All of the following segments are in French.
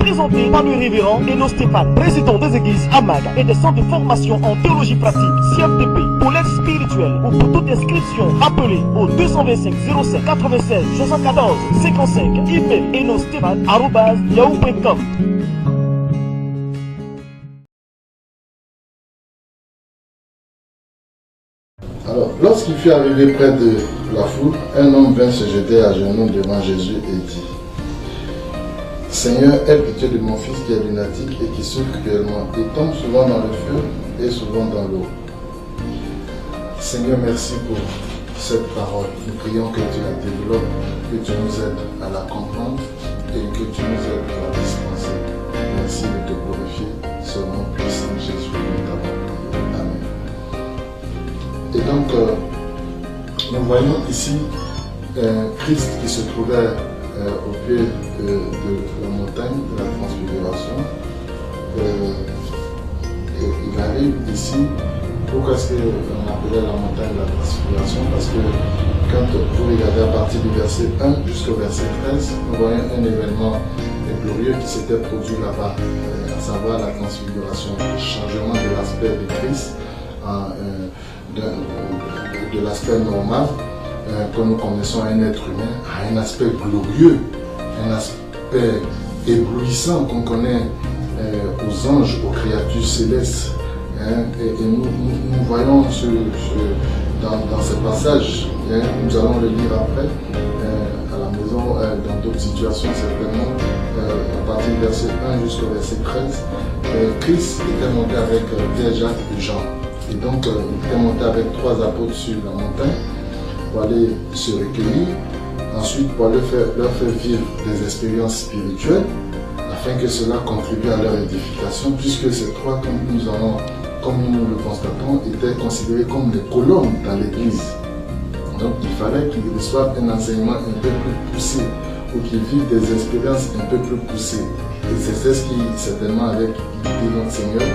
présenté par le révérend Eno Stéphane, président des églises AMAG et des centres de formation en théologie pratique, CFTP. Pour l'aide spirituelle ou pour toute inscription, appelez au 225 07 96 74 55. Email enostéphane@yahoo.com. Alors, lorsqu'il fut arrivé près de la foule, un homme vint se jeter à genoux devant Jésus et dit: Seigneur, aie pitié de mon fils qui est lunatique et qui souffre cruellement. Il tombe souvent dans le feu et souvent dans l'eau. Seigneur, merci pour cette parole. Nous prions que tu la développes, que tu nous aides à la comprendre et que tu nous aides à la dispenser. Merci de te glorifier. Son nom puissant, Jésus, nous t'avons prié. Amen. Et donc, nous voyons ici Christ qui se trouvait au pied de la montagne de la transfiguration. Et il arrive ici. Pourquoi est-ce qu'on appelait la montagne de la transfiguration? Parce que quand vous regardez à partir du verset 1 jusqu'au verset 13, nous voyons un événement glorieux qui s'était produit là-bas, à savoir la transfiguration, le changement de l'aspect de Christ, de l'aspect normal que nous connaissons à un être humain, à un aspect glorieux, un aspect éblouissant qu'on connaît aux anges, aux créatures célestes. Et nous voyons dans ce passage, nous allons le lire après, à la maison, dans d'autres situations certainement, à partir du verset 1 jusqu'au verset 13, Christ était monté avec Pierre, Jacques et Jean. Et donc, il était monté avec 3 apôtres sur la montagne pour aller se recueillir, ensuite pour aller leur faire vivre des expériences spirituelles, afin que cela contribue à leur édification, puisque ces 3, comme nous le constatons, étaient considérés comme des colonnes dans l'église. Donc, il fallait qu'ils reçoivent un enseignement un peu plus poussé, ou qu'ils vivent des expériences un peu plus poussées. Et c'est ce qui, certainement, avec l'idée de notre Seigneur,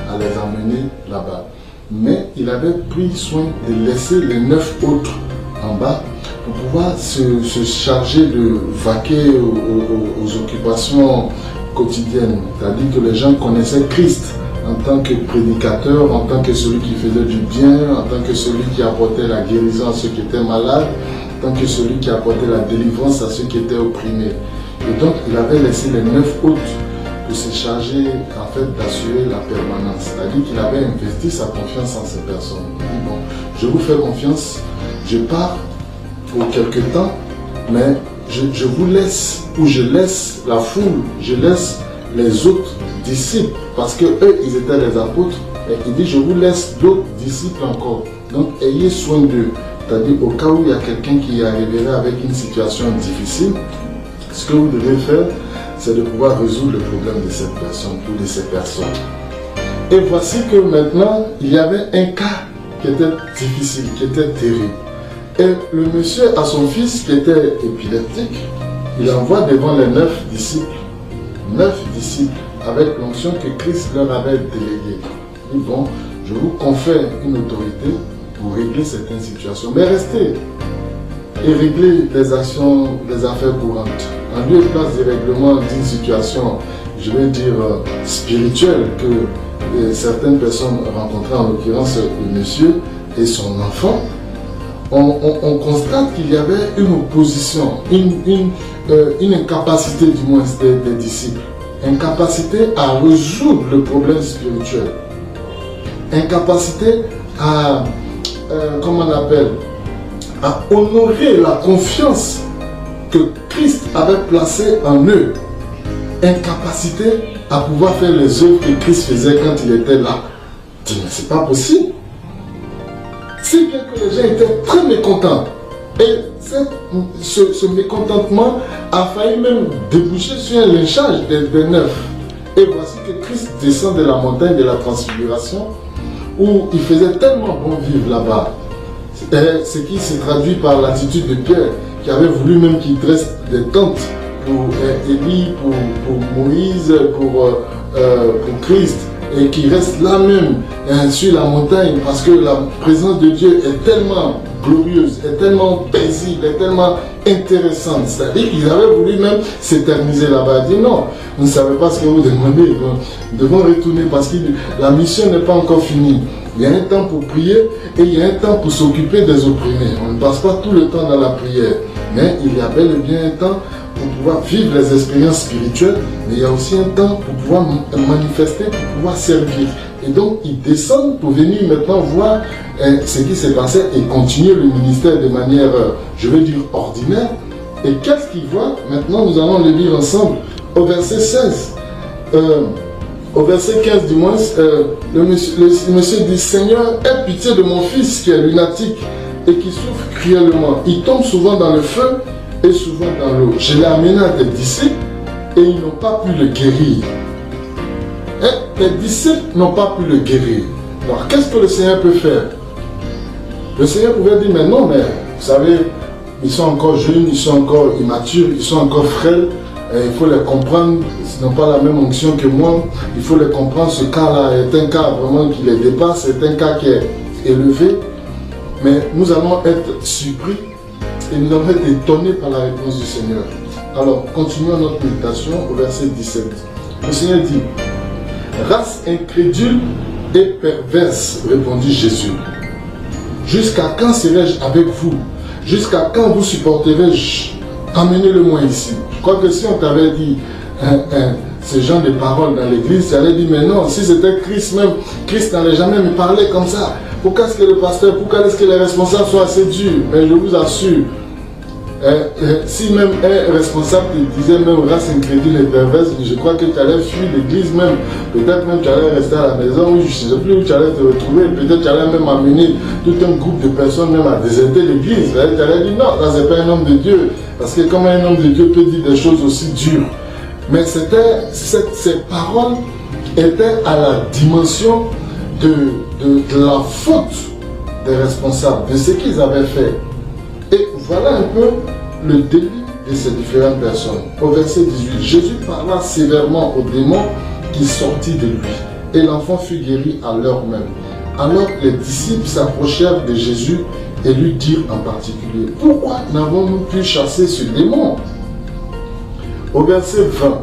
à les emmener là-bas. Mais il avait pris soin de laisser les 9 autres en bas pour pouvoir se charger de vaquer aux occupations quotidiennes. C'est-à-dire que les gens connaissaient Christ en tant que prédicateur, en tant que celui qui faisait du bien, en tant que celui qui apportait la guérison à ceux qui étaient malades, en tant que celui qui apportait la délivrance à ceux qui étaient opprimés. Et donc il avait laissé les 9 autres de se charger en fait d'assurer la permanence. C'est-à-dire qu'il avait investi sa confiance en ces personnes. Il dit, bon, je vous fais confiance, je pars pour quelque temps, mais je vous laisse, ou je laisse la foule, je laisse les autres disciples, parce que eux, ils étaient les apôtres, et il dit, je vous laisse d'autres disciples encore. Donc, ayez soin d'eux. C'est-à-dire, au cas où il y a quelqu'un qui arriverait avec une situation difficile, ce que vous devez faire, c'est de pouvoir résoudre le problème de cette personne ou de ces personnes. Et voici que maintenant, il y avait un cas qui était difficile, qui était terrible. Et le monsieur a son fils qui était épileptique. Il envoie devant les 9 disciples. 9 disciples avec l'onction que Christ leur avait déléguée. Il dit, bon, je vous confère une autorité pour régler certaines situations. Mais restez et réglez les actions, les affaires courantes. En lieu et place du règlement d'une situation, je vais dire spirituelle, que certaines personnes rencontraient, en l'occurrence le monsieur et son enfant, on constate qu'il y avait une opposition, une incapacité du moins des disciples, incapacité à résoudre le problème spirituel, incapacité à, comment on appelle, à honorer la confiance que Christ avait placée en eux, incapacité à pouvoir faire les œuvres que Christ faisait quand il était là. Je dis, mais c'est pas possible. Si bien que les gens étaient très mécontents. Et ce mécontentement a failli même déboucher sur un lynchage des 9. Et voici que Christ descend de la montagne de la transfiguration, où il faisait tellement bon vivre là-bas. Ce qui se traduit par l'attitude de Pierre, qui avait voulu même qu'il dresse des tentes pour Élie, pour Moïse, pour Christ, et qui reste là même sur la montagne, parce que la présence de Dieu est tellement glorieuse, est tellement paisible, est tellement intéressante. C'est-à-dire qu'ils avaient voulu même s'éterniser là-bas. Ils disent non, vous ne savez pas ce que vous demandez. Nous devons retourner parce que la mission n'est pas encore finie. Il y a un temps pour prier et il y a un temps pour s'occuper des opprimés. On ne passe pas tout le temps dans la prière. Mais il y a bel et bien un temps pour pouvoir vivre les expériences spirituelles, mais il y a aussi un temps pour pouvoir manifester, pour pouvoir servir. Et donc, ils descendent pour venir maintenant voir ce qui s'est passé et continuer le ministère de manière, je veux dire, ordinaire. Et qu'est-ce qu'ils voient? Maintenant, nous allons le lire ensemble au verset 16. Au verset 15 du moins, le monsieur dit, Seigneur, aie pitié de mon fils qui est lunatique et qui souffre cruellement. Il tombe souvent dans le feu et souvent dans l'eau. Je l'ai amené à tes disciples et ils n'ont pas pu le guérir. Les disciples n'ont pas pu le guérir. Alors, qu'est-ce que le Seigneur peut faire? Le Seigneur pouvait dire, mais non, mais vous savez, ils sont encore jeunes, ils sont encore immatures, ils sont encore frêles. Il faut les comprendre, ils n'ont pas la même onction que moi. Il faut les comprendre, ce cas-là est un cas vraiment qui les dépasse, c'est un cas qui est élevé. Mais nous allons être surpris et nous allons être étonnés par la réponse du Seigneur. Alors, continuons notre méditation au verset 17. Le Seigneur dit, race incrédule et perverse, répondit Jésus. Jusqu'à quand serai-je avec vous? Jusqu'à quand vous supporterai-je? Amenez-le-moi ici. Je crois que si on t'avait dit ce genre de paroles dans l'église, tu allais dire, mais non, si c'était Christ même, Christ n'allait jamais me parler comme ça. Pourquoi est-ce que le pasteur, pourquoi est-ce que les responsables sont assez durs? Mais je vous assure, si même un responsable te disait même race incrédule et perverse, je crois que tu allais fuir l'église même. Peut-être même tu allais rester à la maison, je ne sais plus où tu allais te retrouver. Peut-être tu allais même amener tout un groupe de personnes même à déserter l'église. Tu allais dire non, ça c'est pas un homme de Dieu. Parce que comment un homme de Dieu peut dire des choses aussi dures? Mais ces paroles étaient à la dimension de la faute des responsables, de ce qu'ils avaient fait. Et voilà un peu le délit de ces différentes personnes. Au verset 18, Jésus parla sévèrement au démon qui sortit de lui, et l'enfant fut guéri à l'heure même. Alors les disciples s'approchèrent de Jésus et lui dirent en particulier, pourquoi n'avons-nous pu chasser ce démon? Au verset 20,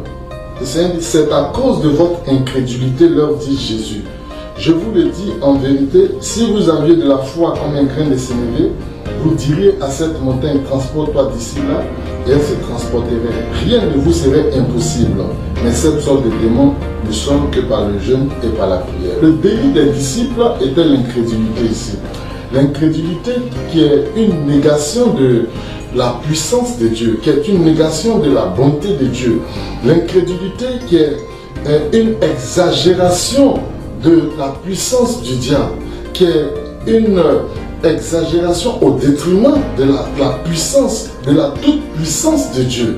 le Seigneur dit, c'est à cause de votre incrédulité, leur dit Jésus. Je vous le dis en vérité, si vous aviez de la foi comme un grain de sénévé, vous diriez à cette montagne, transporte-toi d'ici là, et elle se transporterait. Rien ne vous serait impossible. Mais cette sorte de démon ne sort que par le jeûne et par la prière. Le délit des disciples était l'incrédulité ici. L'incrédulité qui est une négation de la puissance de Dieu, qui est une négation de la bonté de Dieu. L'incrédulité qui est une exagération de la puissance du diable, qui est une exagération au détriment de la puissance, de la toute-puissance de Dieu.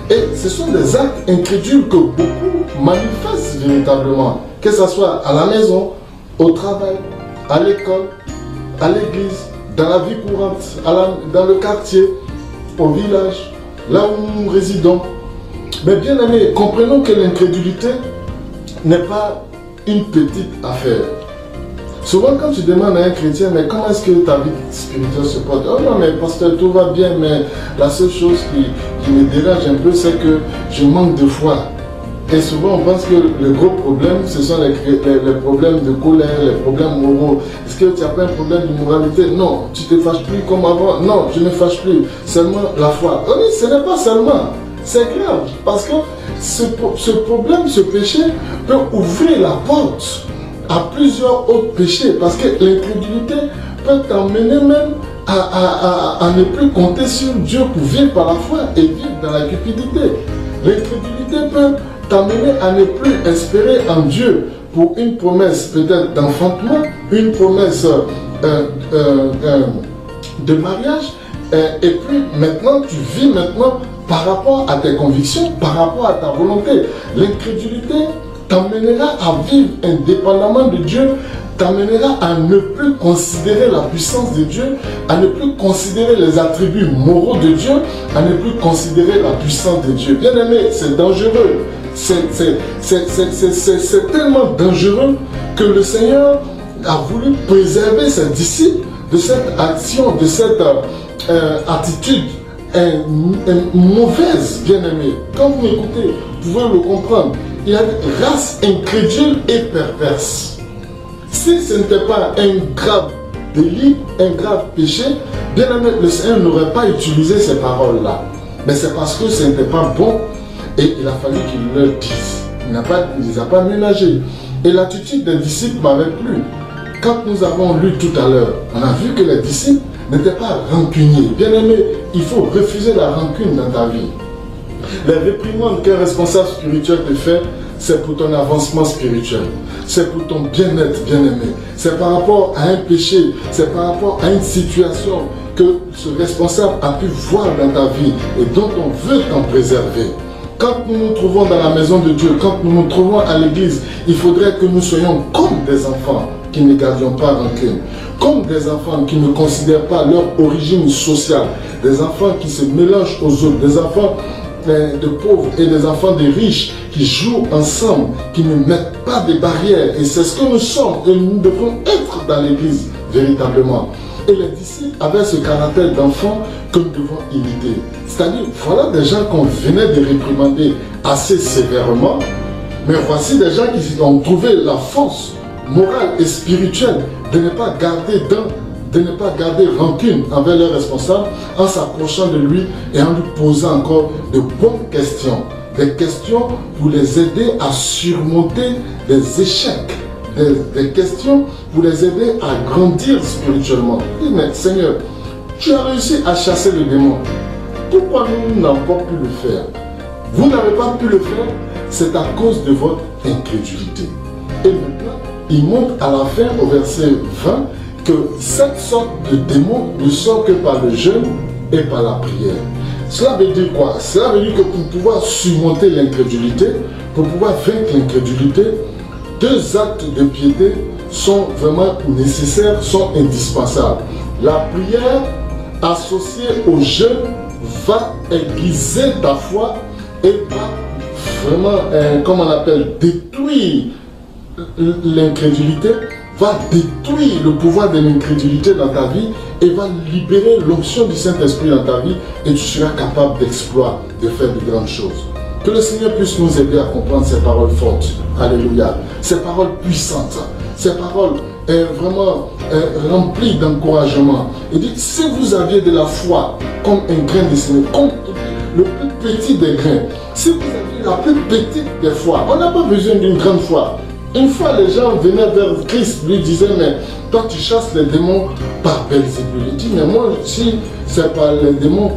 Et ce sont des actes incrédules que beaucoup manifestent véritablement, que ce soit à la maison, au travail, à l'école, à l'église, dans la vie courante, dans le quartier, au village, là où nous résidons. Mais bien aimés, comprenons que l'incrédulité n'est pas une petite affaire. Souvent quand tu demandes à un chrétien, mais comment est-ce que ta vie spirituelle se porte? Oh non mais pasteur, tout va bien, mais la seule chose qui me dérange un peu, c'est que je manque de foi. Et souvent on pense que le gros problème, ce sont les problèmes de colère, les problèmes moraux. Est-ce que tu n'as pas un problème d'immoralité? Non. Tu ne te fâches plus comme avant? Non, je ne me fâche plus. Seulement la foi. Oh oui, ce n'est pas seulement. C'est grave. Parce que ce problème, ce péché peut ouvrir la porte à plusieurs autres péchés. Parce que l'incrédulité peut t'emmener même à ne plus compter sur Dieu pour vivre par la foi et vivre dans la cupidité. L'incrédulité peut t'amener à ne plus espérer en Dieu pour une promesse peut-être d'enfantement, une promesse de mariage, et puis maintenant tu vis maintenant par rapport à tes convictions, par rapport à ta volonté. L'incrédulité t'amènera à vivre indépendamment de Dieu, t'amènera à ne plus considérer la puissance de Dieu, à ne plus considérer les attributs moraux de Dieu, à ne plus considérer la puissance de Dieu. Bien aimé, c'est dangereux. C'est tellement dangereux que le Seigneur a voulu préserver ses disciples de cette action, de cette attitude mauvaise, bien-aimé. Quand vous m'écoutez, vous pouvez le comprendre. Il y a une race incrédule et perverse. Si ce n'était pas un grave délit, un grave péché, bien-aimé, le Seigneur n'aurait pas utilisé ces paroles-là. Mais c'est parce que ce n'était pas bon et il a fallu qu'il leur dise. Il ne les a pas ménagés. Et l'attitude des disciples m'avait plu. Quand nous avons lu tout à l'heure, on a vu que les disciples n'étaient pas rancuniers. Bien-aimé, il faut refuser la rancune dans ta vie. Les réprimandes qu'un responsable spirituel te fait, c'est pour ton avancement spirituel. C'est pour ton bien-être, bien-aimé. C'est par rapport à un péché, c'est par rapport à une situation que ce responsable a pu voir dans ta vie et dont on veut t'en préserver. Quand nous nous trouvons dans la maison de Dieu, quand nous nous trouvons à l'église, il faudrait que nous soyons comme des enfants qui ne gardions pas rancune, comme des enfants qui ne considèrent pas leur origine sociale, des enfants qui se mélangent aux autres, des enfants de pauvres et des enfants de riches qui jouent ensemble, qui ne mettent pas de barrières. Et c'est ce que nous sommes et nous devons être dans l'église véritablement. Et les disciples avaient ce caractère d'enfant que nous devons imiter. C'est-à-dire, voilà des gens qu'on venait de réprimander assez sévèrement, mais voici des gens qui ont trouvé la force morale et spirituelle de ne pas garder rancune envers leurs responsables en s'approchant de lui et en lui posant encore de bonnes questions. Des questions pour les aider à surmonter des échecs. Des questions pour les aider à grandir spirituellement. Dis, mais Seigneur, tu as réussi à chasser le démon. Pourquoi nous n'avons pas pu le faire? Vous n'avez pas pu le faire, c'est à cause de votre incrédulité. Et maintenant, il montre à la fin, au verset 20, que cette sorte de démon ne sort que par le jeûne et par la prière. Cela veut dire quoi? Cela veut dire que pour pouvoir surmonter l'incrédulité, pour pouvoir vaincre l'incrédulité, deux actes de piété sont vraiment nécessaires, sont indispensables. La prière associée au jeûne va aiguiser ta foi et va vraiment, comme on appelle, détruire l'incrédulité, va détruire le pouvoir de l'incrédulité dans ta vie et va libérer l'onction du Saint-Esprit dans ta vie et tu seras capable d'exploits, de faire de grandes choses. Que le Seigneur puisse nous aider à comprendre ces paroles fortes. Alléluia. Ces paroles puissantes. Ces paroles vraiment remplies d'encouragement. Il dit, si vous aviez de la foi comme un grain de sénévé, comme le plus petit des grains, si vous aviez la plus petite des foi, on n'a pas besoin d'une grande foi. Une fois, les gens venaient vers Christ, lui disaient, mais toi tu chasses les démons par Belzébul. Il dit, mais moi, si c'est pas les démons,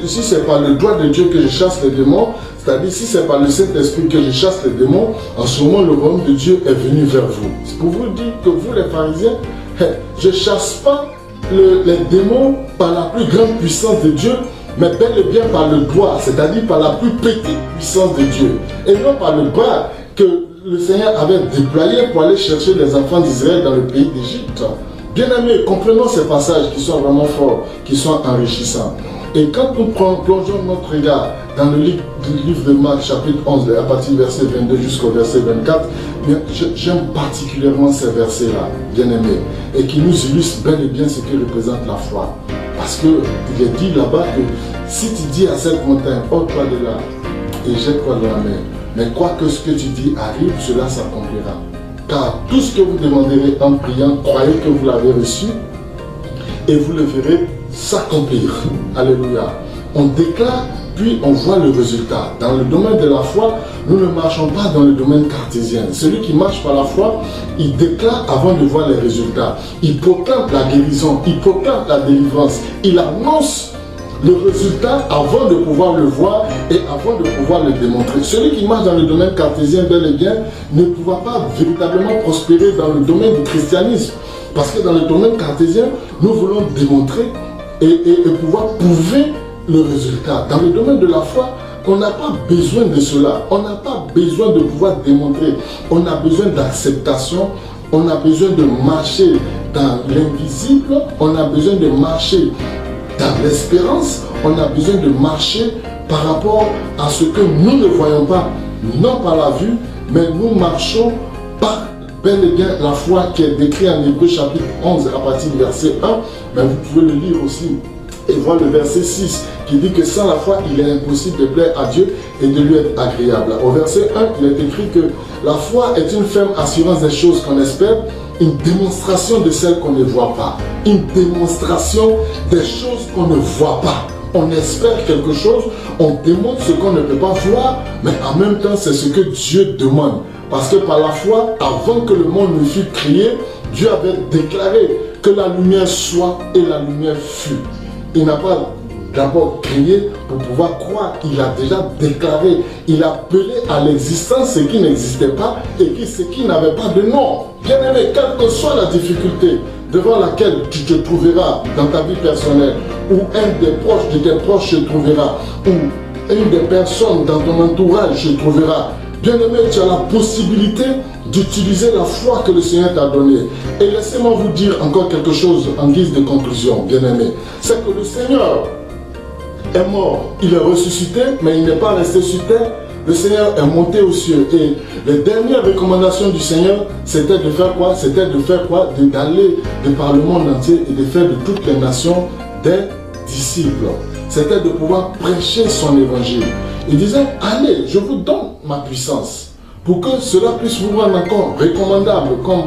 si c'est pas le doigt de Dieu que je chasse les démons, c'est-à-dire si c'est pas le Saint-Esprit que je chasse les démons, en ce moment le royaume de Dieu est venu vers vous. C'est pour vous dire que vous les pharisiens, je ne chasse pas les démons par la plus grande puissance de Dieu, mais bel et bien par le doigt, c'est-à-dire par la plus petite puissance de Dieu, et non par le bras que le Seigneur avait déployé pour aller chercher les enfants d'Israël dans le pays d'Égypte. Bien-aimés, comprenons ces passages qui sont vraiment forts, qui sont enrichissants. Et quand nous plongeons notre regard dans le livre de Marc, chapitre 11, à partir du verset 22 jusqu'au verset 24, j'aime particulièrement ces versets-là, bien-aimés, et qui nous illustrent bel et bien ce que représente la foi. Parce qu'il est dit là-bas que si tu dis à cette montagne, ôte-toi de là et jette-toi dans la mer, mais quoi que ce que tu dis arrive, cela s'accomplira. Car tout ce que vous demanderez en priant, croyez que vous l'avez reçu et vous le verrez s'accomplir. Alléluia. On déclare, puis on voit le résultat. Dans le domaine de la foi, nous ne marchons pas dans le domaine cartésien. Celui qui marche par la foi, il déclare avant de voir les résultats. Il proclame la guérison, il proclame la délivrance, il annonce le résultat avant de pouvoir le voir et avant de pouvoir le démontrer. Celui qui marche dans le domaine cartésien, bel et bien, ne pourra pas véritablement prospérer dans le domaine du christianisme. Parce que dans le domaine cartésien, nous voulons démontrer et pouvoir prouver le résultat. Dans le domaine de la foi, on n'a pas besoin de cela. On n'a pas besoin de pouvoir démontrer. On a besoin d'acceptation. On a besoin de marcher dans l'invisible. On a besoin de marcher dans l'espérance. On a besoin de marcher par rapport à ce que nous ne voyons pas, non par la vue, mais nous marchons par bel et bien la foi qui est décrite en Hébreux chapitre 11 à partir du verset 1, mais vous pouvez le lire aussi et voir le verset 6 qui dit que sans la foi, il est impossible de plaire à Dieu et de lui être agréable. Au verset 1, il est écrit que la foi est une ferme assurance des choses qu'on espère, une démonstration de celles qu'on ne voit pas. Une démonstration des choses qu'on ne voit pas. On espère quelque chose, on démontre ce qu'on ne peut pas voir, mais en même temps, c'est ce que Dieu demande. Parce que par la foi, avant que le monde ne fût créé, Dieu avait déclaré que la lumière soit et la lumière fut. Il n'a pas d'abord créé pour pouvoir croire, il a déjà déclaré, il a appelé à l'existence ce qui n'existait pas et ce qui n'avait pas de nom. Bien aimé, quelle que soit la difficulté devant laquelle tu te trouveras dans ta vie personnelle, ou un des proches de tes proches se trouvera, ou une des personnes dans ton entourage se trouvera, bien aimé, tu as la possibilité d'utiliser la foi que le Seigneur t'a donnée. Et laissez-moi vous dire encore quelque chose en guise de conclusion, bien aimé. C'est que le Seigneur est mort, il est ressuscité, mais il n'est pas resté sur terre. Le Seigneur est monté aux cieux. Et les dernières recommandations du Seigneur, c'était de faire quoi? C'était de faire quoi? D'aller de par le monde entier et de faire de toutes les nations des disciples. C'était de pouvoir prêcher son évangile. Il disait, allez, je vous donne ma puissance pour que cela puisse vous rendre encore recommandable comme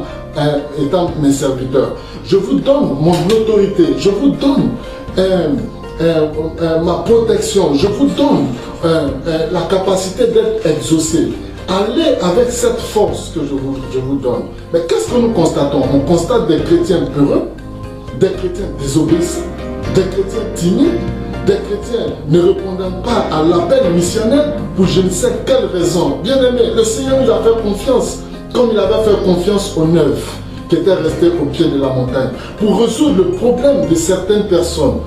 étant mes serviteurs. Je vous donne mon autorité, je vous donne ma protection, je vous donne la capacité d'être exaucé. Allez avec cette force que je vous donne. Mais qu'est-ce que nous constatons? On constate des chrétiens peureux, des chrétiens désobéissants, des chrétiens timides, des chrétiens ne répondant pas à l'appel missionnaire pour je ne sais quelle raison. Bien aimé, le Seigneur nous a fait confiance comme il avait fait confiance aux 9 qui étaient restés au pied de la montagne pour résoudre le problème de certaines personnes,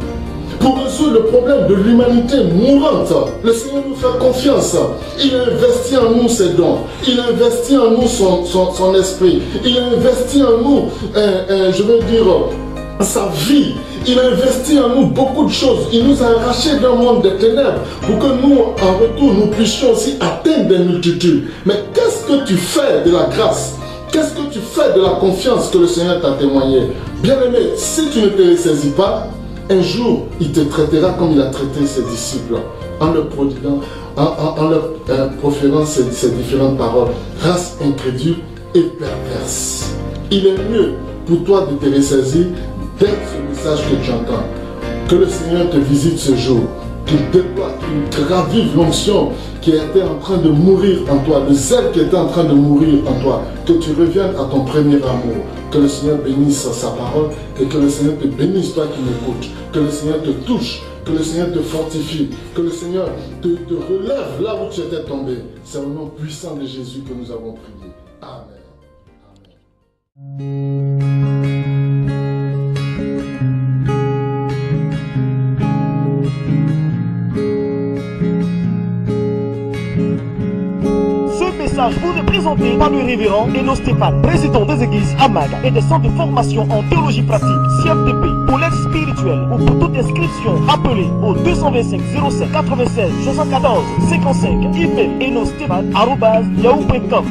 pour résoudre le problème de l'humanité mourante. Le Seigneur nous fait confiance. Il a investi en nous ses dons. Il a investi en nous son esprit. Il a investi en nous, je veux dire, sa vie. Il a investi en nous beaucoup de choses. Il nous a arrachés d'un monde des ténèbres pour que nous, en retour, nous puissions aussi atteindre des multitudes. Mais qu'est-ce que tu fais de la grâce? Qu'est-ce que tu fais de la confiance que le Seigneur t'a témoigné? Bien-aimé, si tu ne te ressaisis pas, un jour, il te traitera comme il a traité ses disciples, en leur prodiguant, en leur proférant ces différentes paroles. Race incrédule et perverse. Il est mieux pour toi de te ressaisir d'être ce message que tu entends. Que le Seigneur te visite ce jour, qu'il déploie, qu'il ravive l'onction qui était en train de mourir en toi, le zèle qui était en train de mourir en toi, que tu reviennes à ton premier amour. Que le Seigneur bénisse sa parole et que le Seigneur te bénisse toi qui m'écoutes. Que le Seigneur te touche, que le Seigneur te fortifie, que le Seigneur te relève là où tu étais tombé. C'est au nom puissant de Jésus que nous avons prié. Amen. Amen. Vous est présenté par le révérend Eno Stéphane, président des églises Amaga et des centres de formation en théologie pratique, CFTP, pour l'aide spirituelle ou pour toute inscription, appelez au 225 07 96 74 55, email enostéphane@yahoo.com.